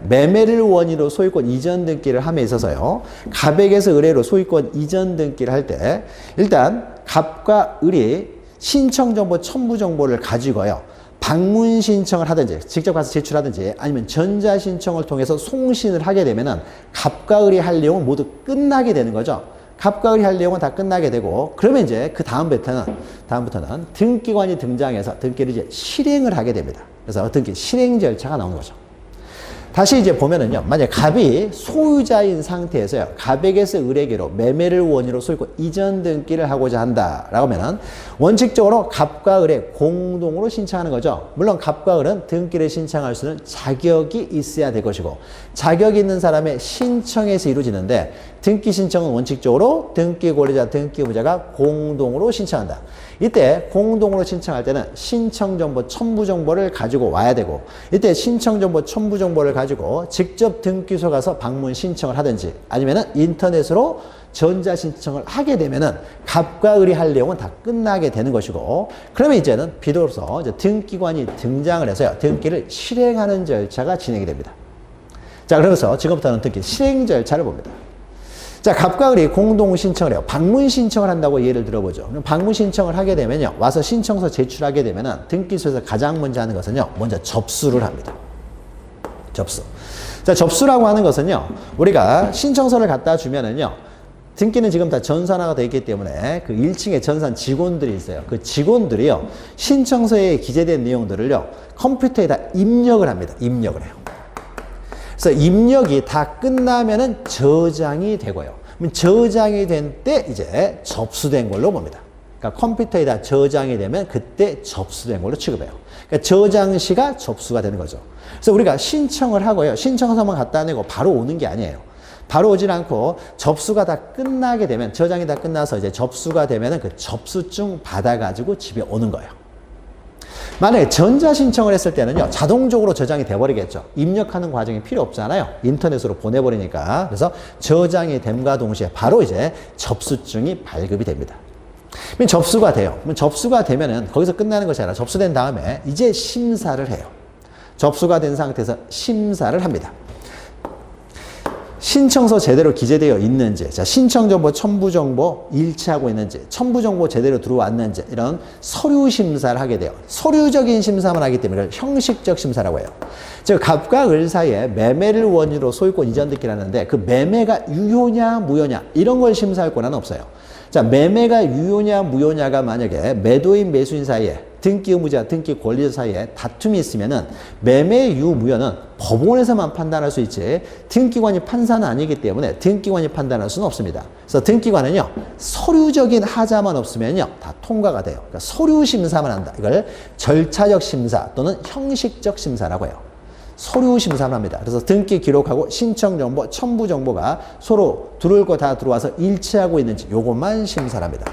매매를 원인으로 소유권 이전 등기를 함에 있어서요, 갑에게서 을에로 소유권 이전 등기를 할 때, 일단 갑과 을이 신청 정보, 첨부 정보를 가지고요, 방문 신청을 하든지, 직접 가서 제출하든지, 아니면 전자 신청을 통해서 송신을 하게 되면은 갑과 을이 할 내용은 모두 끝나게 되는 거죠. 갑과 을이 할 내용은 다 끝나게 되고, 그러면 이제 그 다음부터는 등기관이 등장해서 등기를 이제 실행을 하게 됩니다. 그래서 등기 실행 절차가 나오는 거죠. 다시 이제 보면은요, 만약 갑이 소유자인 상태에서요, 갑에게서 을에게로 매매를 원인으로 소유권 이전 등기를 하고자 한다라고 하면은 원칙적으로 갑과 을의 공동으로 신청하는 거죠. 물론 갑과 을은 등기를 신청할 수 있는 자격이 있어야 될 것이고, 자격이 있는 사람의 신청에서 이루어지는데, 등기 신청은 원칙적으로 등기 권리자, 등기 의무자가 공동으로 신청한다. 이때 공동으로 신청할 때는 신청정보, 첨부정보를 가지고 와야 되고, 이때 신청정보, 첨부정보를 가지고 직접 등기소 가서 방문 신청을 하든지, 아니면은 인터넷으로 전자신청을 하게 되면은 갑과 을이 할 내용은 다 끝나게 되는 것이고, 그러면 이제는 비로소 이제 등기관이 등장을 해서요, 등기를 실행하는 절차가 진행이 됩니다. 자, 그러면서 지금부터는 등기 실행 절차를 봅니다. 자, 갑과 을이 공동 신청을 해요. 방문 신청을 한다고 예를 들어보죠. 그럼 방문 신청을 하게 되면요, 와서 신청서 제출하게 되면은 등기소에서 가장 먼저 하는 것은요, 먼저 접수를 합니다. 접수. 자, 접수라고 하는 것은요, 우리가 신청서를 갖다 주면은요, 등기는 지금 다 전산화가 되어 있기 때문에 그 1층에 전산 직원들이 있어요. 그 직원들이요, 신청서에 기재된 내용들을요, 컴퓨터에다 입력을 합니다. 입력을 해요. 그래서 입력이 다 끝나면은 저장이 되고요. 그럼 저장이 된 때 이제 접수된 걸로 봅니다. 그러니까 컴퓨터에다 저장이 되면 그때 접수된 걸로 취급해요. 그러니까 저장 시가 접수가 되는 거죠. 그래서 우리가 신청을 하고요, 신청서만 갖다 내고 바로 오는 게 아니에요. 바로 오질 않고 접수가 다 끝나게 되면, 저장이 다 끝나서 이제 접수가 되면은 그 접수증 받아가지고 집에 오는 거예요. 만약에 전자신청을 했을 때는요, 자동적으로 저장이 돼버리겠죠. 입력하는 과정이 필요 없잖아요. 인터넷으로 보내버리니까. 그래서 저장이 됨과 동시에 바로 이제 접수증이 발급이 됩니다. 그럼 접수가 돼요. 그럼 접수가 되면은 거기서 끝나는 것이 아니라, 접수된 다음에 이제 심사를 해요. 접수가 된 상태에서 심사를 합니다. 신청서 제대로 기재되어 있는지, 자, 신청정보, 첨부정보 일치하고 있는지, 첨부정보 제대로 들어왔는지, 이런 서류 심사를 하게 돼요. 서류적인 심사만 하기 때문에 이걸 형식적 심사라고 해요. 즉, 갑과 을 사이에 매매를 원인으로 소유권 이전 등기를 하는데, 그 매매가 유효냐 무효냐 이런 걸 심사할 권한은 없어요. 자, 매매가 유효냐 무효냐가 만약에 매도인 매수인 사이에, 등기 의무자, 등기 권리자 사이에 다툼이 있으면은 매매 유무효는 법원에서만 판단할 수 있지, 등기관이 판사는 아니기 때문에 등기관이 판단할 수는 없습니다. 그래서 등기관은요, 서류적인 하자만 없으면요, 다 통과가 돼요. 그러니까 서류 심사만 한다. 이걸 절차적 심사 또는 형식적 심사라고 해요. 서류 심사를 합니다. 그래서 등기 기록하고 신청 정보, 첨부 정보가 서로 들어올 거 다 들어와서 일치하고 있는지 요것만 심사를 합니다.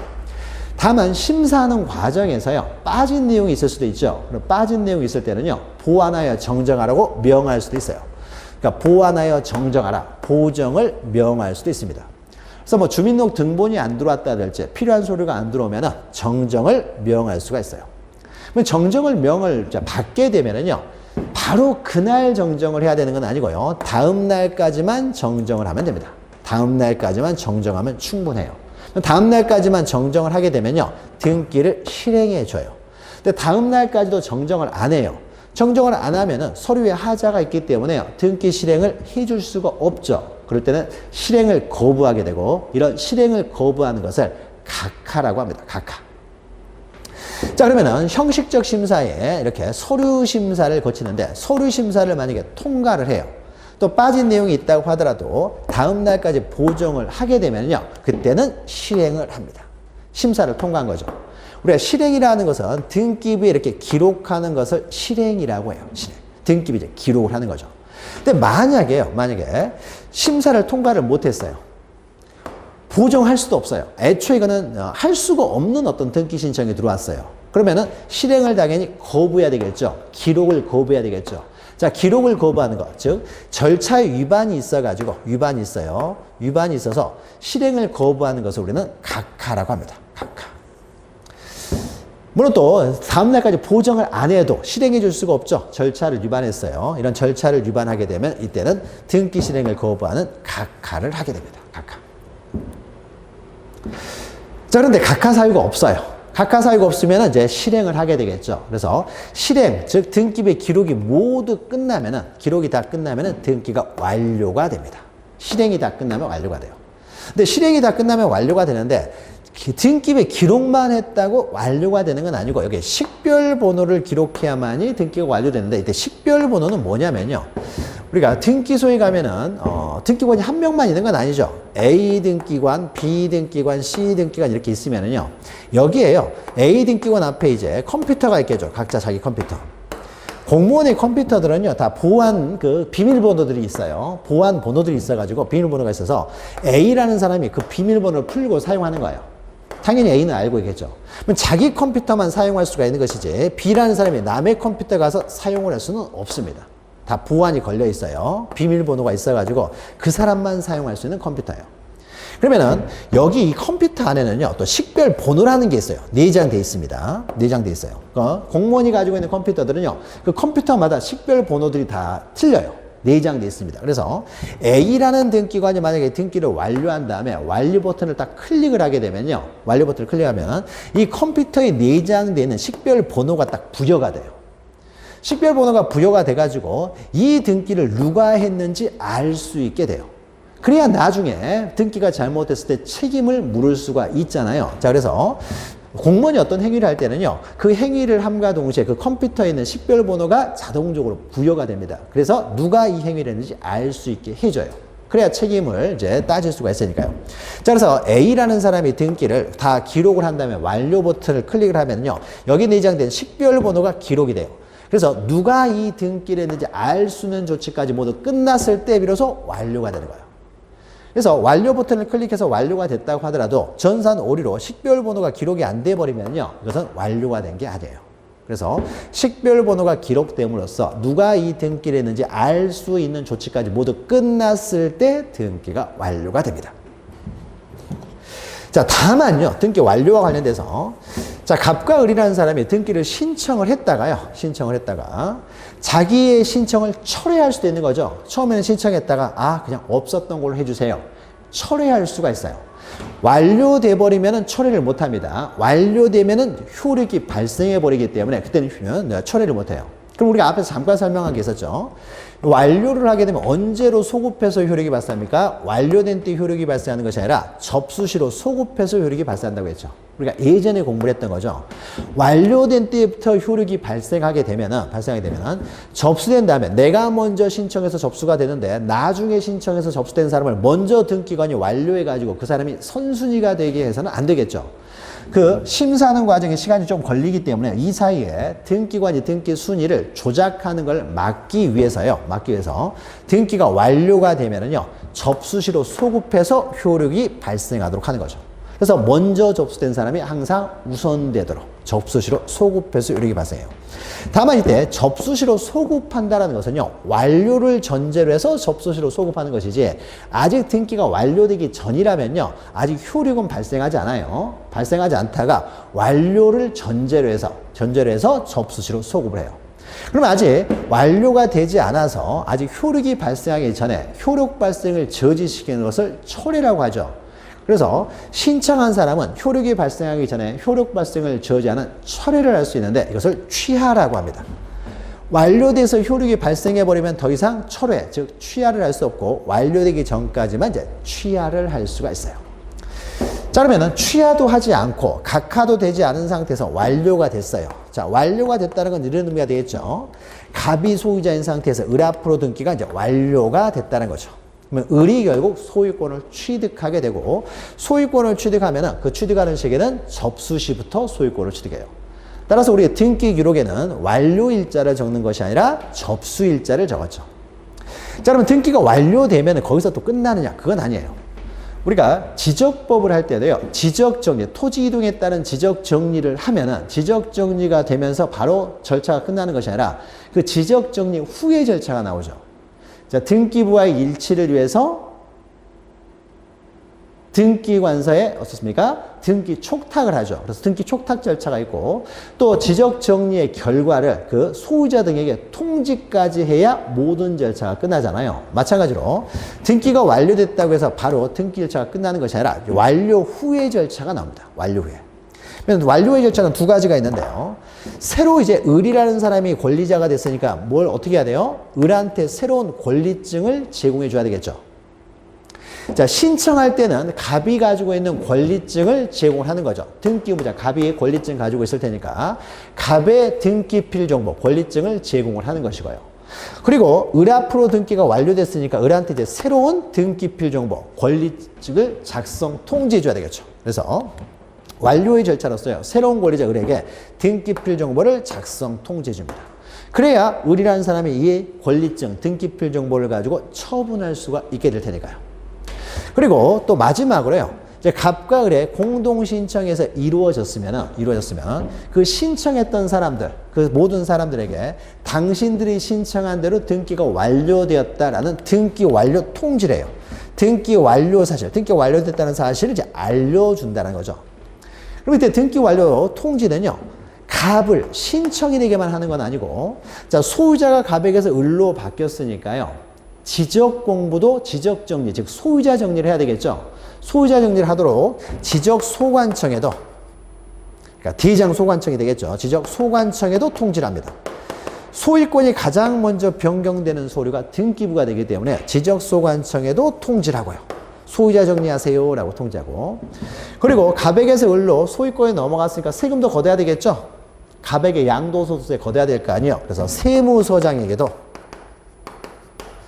다만 심사하는 과정에서요, 빠진 내용이 있을 수도 있죠. 그럼 빠진 내용이 있을 때는요, 보완하여 정정하라고 명할 수도 있어요. 그러니까 보완하여 정정하라, 보정을 명할 수도 있습니다. 그래서 뭐 주민등록 등본이 안 들어왔다든지 필요한 서류가 안 들어오면은 정정을 명할 수가 있어요. 그럼 정정을 명을 받게 되면은요, 바로 그날 정정을 해야 되는 건 아니고요, 다음 날까지만 정정을 하면 됩니다. 다음 날까지만 정정하면 충분해요. 다음 날까지만 정정을 하게 되면요, 등기를 실행해 줘요. 근데 다음 날까지도 정정을 안 해요. 정정을 안 하면은 서류에 하자가 있기 때문에 등기 실행을 해줄 수가 없죠. 그럴 때는 실행을 거부하게 되고, 이런 실행을 거부하는 것을 각하라고 합니다. 각하. 자, 그러면은 형식적 심사에 이렇게 서류 심사를 거치는데, 서류 심사를 만약에 통과를 해요. 또 빠진 내용이 있다고 하더라도 다음 날까지 보정을 하게 되면요, 그때는 실행을 합니다. 심사를 통과한 거죠. 우리가 실행이라는 것은 등기부에 이렇게 기록하는 것을 실행이라고 해요. 실행. 등기부에 이제 기록을 하는 거죠. 근데 만약에 심사를 통과를 못했어요. 보정할 수도 없어요. 애초에 이거는 할 수가 없는 어떤 등기 신청이 들어왔어요. 그러면은 실행을 당연히 거부해야 되겠죠. 기록을 거부해야 되겠죠. 자, 기록을 거부하는 것, 즉 절차 위반이 있어가지고 위반이 있어서 실행을 거부하는 것을 우리는 각하라고 합니다. 각하. 물론 또 다음날까지 보정을 안 해도 실행해 줄 수가 없죠. 절차를 위반했어요. 이런 절차를 위반하게 되면 이때는 등기 실행을 거부하는 각하를 하게 됩니다. 각하. 자, 그런데 각하 사유가 없어요. 각하 사유가 없으면 이제 실행을 하게 되겠죠. 그래서 실행, 즉 등기부의 기록이 모두 끝나면은, 기록이 다 끝나면은 등기가 완료가 됩니다. 실행이 다 끝나면 완료가 돼요. 근데 실행이 다 끝나면 완료가 되는데 등기부에 기록만 했다고 완료가 되는 건 아니고 여기 식별 번호를 기록해야만이 등기가 완료되는데 이때 식별 번호는 뭐냐면요. 우리가 등기소에 가면은 등기관이 한 명만 있는 건 아니죠. A 등기관, B 등기관, C 등기관 이렇게 있으면은요. 여기에요. A 등기관 앞에 이제 컴퓨터가 있겠죠. 각자 자기 컴퓨터. 공무원의 컴퓨터들은요, 다 보안 비밀번호들이 있어요. 보안 번호들이 있어가지고 비밀번호가 있어서 A라는 사람이 그 비밀번호를 풀고 사용하는 거예요. 당연히 A는 알고 있겠죠. 그럼 자기 컴퓨터만 사용할 수가 있는 것이지 B라는 사람이 남의 컴퓨터 가서 사용을 할 수는 없습니다. 다 보안이 걸려 있어요. 비밀번호가 있어가지고 그 사람만 사용할 수 있는 컴퓨터예요. 그러면은 여기 이 컴퓨터 안에는요 또 식별 번호라는 게 있어요. 내장돼 있습니다. 내장돼 있어요. 공무원이 가지고 있는 컴퓨터들은요 그 컴퓨터마다 식별 번호들이 다 틀려요. 내장돼 있습니다. 그래서 A라는 등기관이 만약에 등기를 완료한 다음에 완료 버튼을 딱 클릭을 하게 되면요, 완료 버튼을 클릭하면 이 컴퓨터에 내장되는 식별 번호가 딱 부여가 돼요. 식별 번호가 부여가 돼가지고 이 등기를 누가 했는지 알 수 있게 돼요. 그래야 나중에 등기가 잘못됐을 때 책임을 물을 수가 있잖아요. 자, 그래서 공무원이 어떤 행위를 할 때는요, 그 행위를 함과 동시에 그 컴퓨터에 있는 식별 번호가 자동적으로 부여가 됩니다. 그래서 누가 이 행위를 했는지 알 수 있게 해줘요. 그래야 책임을 이제 따질 수가 있으니까요. 자, 그래서 A라는 사람이 등기를 다 기록을 한 다음에 완료 버튼을 클릭을 하면요, 여기 내장된 식별 번호가 기록이 돼요. 그래서 누가 이 등기를 했는지 알 수 있는 조치까지 모두 끝났을 때 비로소 완료가 되는 거예요. 그래서 완료 버튼을 클릭해서 완료가 됐다고 하더라도 전산 오류로 식별 번호가 기록이 안 돼 버리면요, 이것은 완료가 된 게 아니에요. 그래서 식별 번호가 기록됨으로써 누가 이 등기를 했는지 알 수 있는 조치까지 모두 끝났을 때 등기가 완료가 됩니다. 자, 다만요, 등기 완료와 관련돼서 자, 갑과 을이라는 사람이 등기를 신청을 했다가 자기의 신청을 철회할 수도 있는 거죠. 처음에는 신청했다가 그냥 없었던 걸로 해주세요. 철회할 수가 있어요. 완료돼 버리면은 철회를 못 합니다. 완료되면은 효력이 발생해 버리기 때문에 그때는 철회를 못 해요. 그럼 우리가 앞에서 잠깐 설명한 게 있었죠. 완료를 하게 되면 언제로 소급해서 효력이 발생합니까? 완료된 때 효력이 발생하는 것이 아니라 접수 시로 소급해서 효력이 발생한다고 했죠. 우리가 예전에 공부를 했던 거죠. 완료된 때부터 효력이 발생하게 되면은 접수된 다음에 내가 먼저 신청해서 접수가 되는데 나중에 신청해서 접수된 사람을 먼저 등기관이 완료해 가지고 그 사람이 선순위가 되게 해서는 안 되겠죠. 그 심사하는 과정에 시간이 좀 걸리기 때문에 이 사이에 등기관이 등기 순위를 조작하는 걸 막기 위해서 등기가 완료가 되면은요, 접수시로 소급해서 효력이 발생하도록 하는 거죠. 그래서 먼저 접수된 사람이 항상 우선되도록 접수시로 소급해서 효력이 발생해요. 다만 이때 접수시로 소급한다는 것은요, 완료를 전제로 해서 접수시로 소급하는 것이지 아직 등기가 완료되기 전이라면요, 아직 효력은 발생하지 않아요. 발생하지 않다가 완료를 전제로 해서 접수시로 소급을 해요. 그럼 아직 완료가 되지 않아서 아직 효력이 발생하기 전에 효력 발생을 저지시키는 것을 철회라고 하죠. 그래서 신청한 사람은 효력이 발생하기 전에 효력 발생을 저지하는 철회를 할 수 있는데 이것을 취하라고 합니다. 완료돼서 효력이 발생해버리면 더 이상 철회, 즉 취하를 할 수 없고 완료되기 전까지만 이제 취하를 할 수가 있어요. 자, 그러면은 취하도 하지 않고 각하도 되지 않은 상태에서 완료가 됐어요. 자, 완료가 됐다는 건 이런 의미가 되겠죠. 갑이 소유자인 상태에서 을 앞으로 등기가 이제 완료가 됐다는 거죠. 그러면 을이 결국 소유권을 취득하게 되고 소유권을 취득하면 그 취득하는 시기는 접수시부터 소유권을 취득해요. 따라서 우리 등기 기록에는 완료일자를 적는 것이 아니라 접수일자를 적었죠. 자, 그러면 등기가 완료되면 거기서 또 끝나느냐? 그건 아니에요. 우리가 지적법을 할 때도요, 지적정리, 토지 이동에 따른 지적정리를 하면은 지적정리가 되면서 바로 절차가 끝나는 것이 아니라 그 지적정리 후에 절차가 나오죠. 자, 등기부와의 일치를 위해서 등기관서에 어떻습니까? 등기 촉탁을 하죠. 그래서 등기 촉탁 절차가 있고 또 지적 정리의 결과를 그 소유자 등에게 통지까지 해야 모든 절차가 끝나잖아요. 마찬가지로 등기가 완료됐다고 해서 바로 등기 절차가 끝나는 것이 아니라 완료 후의 절차가 나옵니다. 완료 후에. 완료의 절차는 두 가지가 있는데요. 새로 이제 을이라는 사람이 권리자가 됐으니까 뭘 어떻게 해야 돼요? 을한테 새로운 권리증을 제공해 줘야 되겠죠. 자, 신청할 때는 갑이 가지고 있는 권리증을 제공하는 거죠. 등기부자, 갑이 권리증 가지고 있을 테니까 갑의 등기필 정보, 권리증을 제공을 하는 것이고요. 그리고 을 앞으로 등기가 완료됐으니까 을한테 이제 새로운 등기필 정보, 권리증을 작성 통지해 줘야 되겠죠. 그래서 완료의 절차로서요, 새로운 권리자 을에게 등기필 정보를 작성 통지해 줍니다. 그래야 을이라는 사람이 이 권리증, 등기필 정보를 가지고 처분할 수가 있게 될 테니까요. 그리고 또 마지막으로요, 이제 갑과 을의 공동 신청에서 이루어졌으면 그 신청했던 사람들, 그 모든 사람들에게 당신들이 신청한 대로 등기가 완료되었다라는 등기 완료 통지래요. 등기 완료 사실, 등기 완료됐다는 사실을 이제 알려준다는 거죠. 그럼 이때 등기 완료 통지는요, 갑을 신청인에게만 하는 건 아니고, 자, 소유자가 갑에게서 을로 바뀌었으니까요, 지적 공부도 지적 정리, 즉 소유자 정리를 해야 되겠죠. 소유자 정리를 하도록 지적 소관청에도, 그러니까 대장 소관청이 되겠죠. 지적 소관청에도 통지를 합니다. 소유권이 가장 먼저 변경되는 서류가 등기부가 되기 때문에 지적 소관청에도 통지를 하고요. 소유자 정리하세요 라고 통지하고, 그리고 갑에게서 을로 소유권이 넘어갔으니까 세금도 걷어야 되겠죠. 갑에게 양도소득세 걷어야 될 거 아니에요. 그래서 세무서장에게도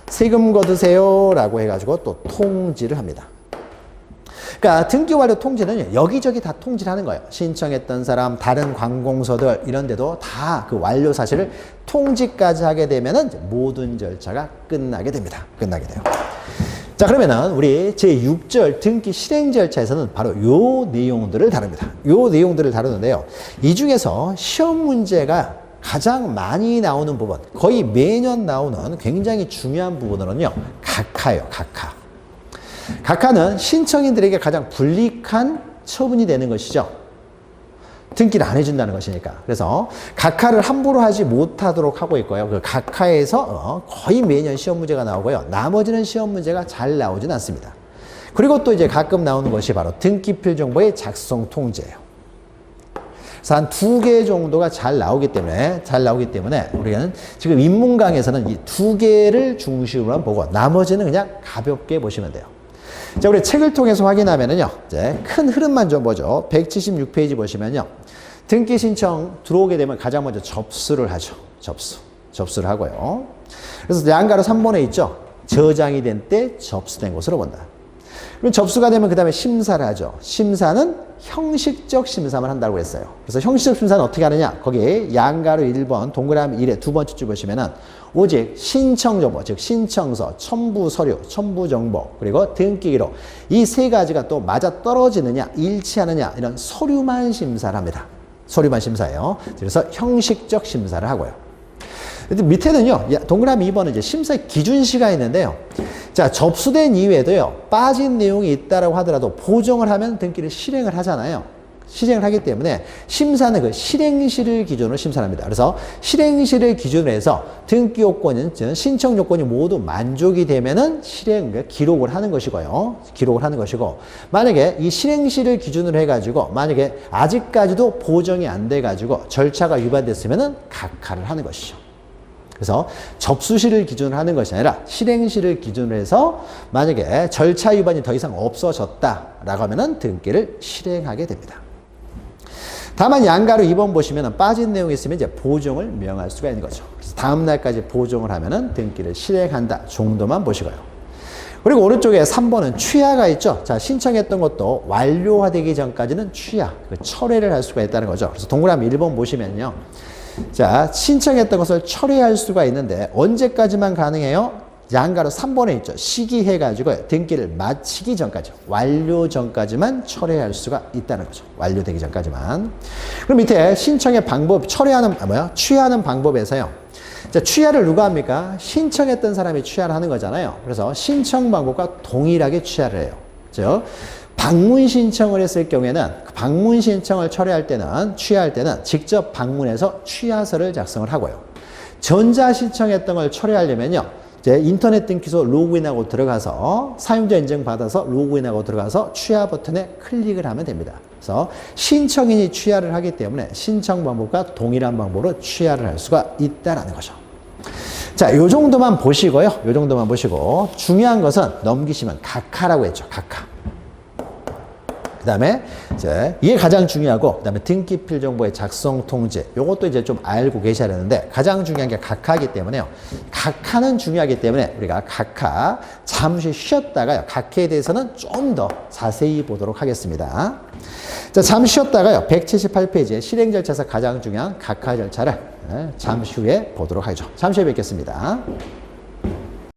세금 거두세요 라고 해가지고 또 통지를 합니다. 그러니까 등기 완료 통지는 여기저기 다 통지를 하는 거예요. 신청했던 사람, 다른 관공서들 이런 데도 다 그 완료 사실을 통지까지 하게 되면은 모든 절차가 끝나게 됩니다. 끝나게 돼요. 자, 그러면은 우리 제6절 등기 실행 절차에서는 바로 요 내용들을 다룹니다. 요 내용들을 다루는데요. 이 중에서 시험 문제가 가장 많이 나오는 부분, 거의 매년 나오는 굉장히 중요한 부분으로는요, 각하예요, 각하. 각하는 신청인들에게 가장 불이익한 처분이 되는 것이죠. 등기를 안 해준다는 것이니까. 그래서 각하를 함부로 하지 못하도록 하고 있고요. 그 각하에서 거의 매년 시험 문제가 나오고요. 나머지는 시험 문제가 잘 나오진 않습니다. 그리고 또 이제 가끔 나오는 것이 바로 등기필 정보의 작성 통지예요. 그래서 한 2개 정도가 잘 나오기 때문에 우리는 지금 인문강에서는 이 2개를 중심으로 보고 나머지는 그냥 가볍게 보시면 돼요. 자, 우리 책을 통해서 확인하면은요, 이제 큰 흐름만 좀 보죠. 176페이지 보시면요, 등기 신청 들어오게 되면 가장 먼저 접수를 하죠. 접수를 하고요. 그래서 양가로 3번에 있죠. 저장이 된 때 접수된 것으로 본다. 그럼 접수가 되면 그 다음에 심사를 하죠. 심사는 형식적 심사만 한다고 했어요. 그래서 형식적 심사는 어떻게 하느냐? 거기 양가로 1번, 동그라미 1에 두 번째 줄 보시면은 오직 신청 정보, 즉 신청서, 첨부 서류, 첨부 정보, 그리고 등기 기록 이 세 가지가 또 맞아 떨어지느냐, 일치하느냐 이런 서류만 심사를 합니다. 서류만 심사예요. 그래서 형식적 심사를 하고요. 밑에는요, 동그라미 2번은 이제 심사의 기준 시간이 있는데요. 자, 접수된 이후에도요, 빠진 내용이 있다라고 하더라도 보정을 하면 등기를 실행을 하잖아요. 실행을 하기 때문에 심사는 그 실행시를 기준으로 심사를 합니다. 그래서 실행시를 기준으로 해서 등기 요건은, 신청 요건이 모두 만족이 되면은 기록을 하는 것이고요. 기록을 하는 것이고, 만약에 이 실행시를 기준으로 해가지고, 만약에 아직까지도 보정이 안 돼가지고 절차가 위반됐으면은 각하를 하는 것이죠. 그래서 접수시를 기준으로 하는 것이 아니라 실행시를 기준으로 해서 만약에 절차 위반이 더 이상 없어졌다라고 하면은 등기를 실행하게 됩니다. 다만 양가로 2번 보시면 빠진 내용이 있으면 이제 보정을 명할 수가 있는 거죠. 그래서 다음 날까지 보정을 하면은 등기를 실행한다 정도만 보시고요. 그리고 오른쪽에 3번은 취하가 있죠. 자, 신청했던 것도 완료화되기 전까지는 취하, 철회를 할 수가 있다는 거죠. 그래서 동그라미 1번 보시면요. 자, 신청했던 것을 철회할 수가 있는데 언제까지만 가능해요? 양가로 3번에 있죠. 시기해가지고 등기를 마치기 전까지, 완료 전까지만 철회할 수가 있다는 거죠. 완료되기 전까지만. 그럼 밑에 신청의 방법, 취하는 방법에서요. 자, 취하를 누가 합니까? 신청했던 사람이 취하를 하는 거잖아요. 그래서 신청 방법과 동일하게 취하를 해요. 즉, 방문 신청을 했을 경우에는 방문 신청을 철회할 때는, 취하할 때는 직접 방문해서 취하서를 작성을 하고요. 전자 신청했던 걸 철회하려면요. 이제 인터넷 등기소 로그인하고 들어가서 사용자 인증 받아서 로그인하고 들어가서 취하 버튼에 클릭을 하면 됩니다. 그래서 신청인이 취하를 하기 때문에 신청 방법과 동일한 방법으로 취하를 할 수가 있다는 거죠. 자, 요 정도만 보시고요. 요 정도만 보시고 중요한 것은 넘기시면 각하라고 했죠. 각하. 그 다음에 이게 가장 중요하고, 그 다음에 등기필 정보의 작성 통지, 요것도 이제 좀 알고 계셔야 되는데, 가장 중요한 게 각하이기 때문에요. 각하는 중요하기 때문에 우리가 각하 잠시 쉬었다가요. 각하에 대해서는 좀 더 자세히 보도록 하겠습니다. 자, 잠시 쉬었다가요. 178페이지에 실행 절차에서 가장 중요한 각하 절차를 잠시 후에 보도록 하죠. 잠시 후에 뵙겠습니다.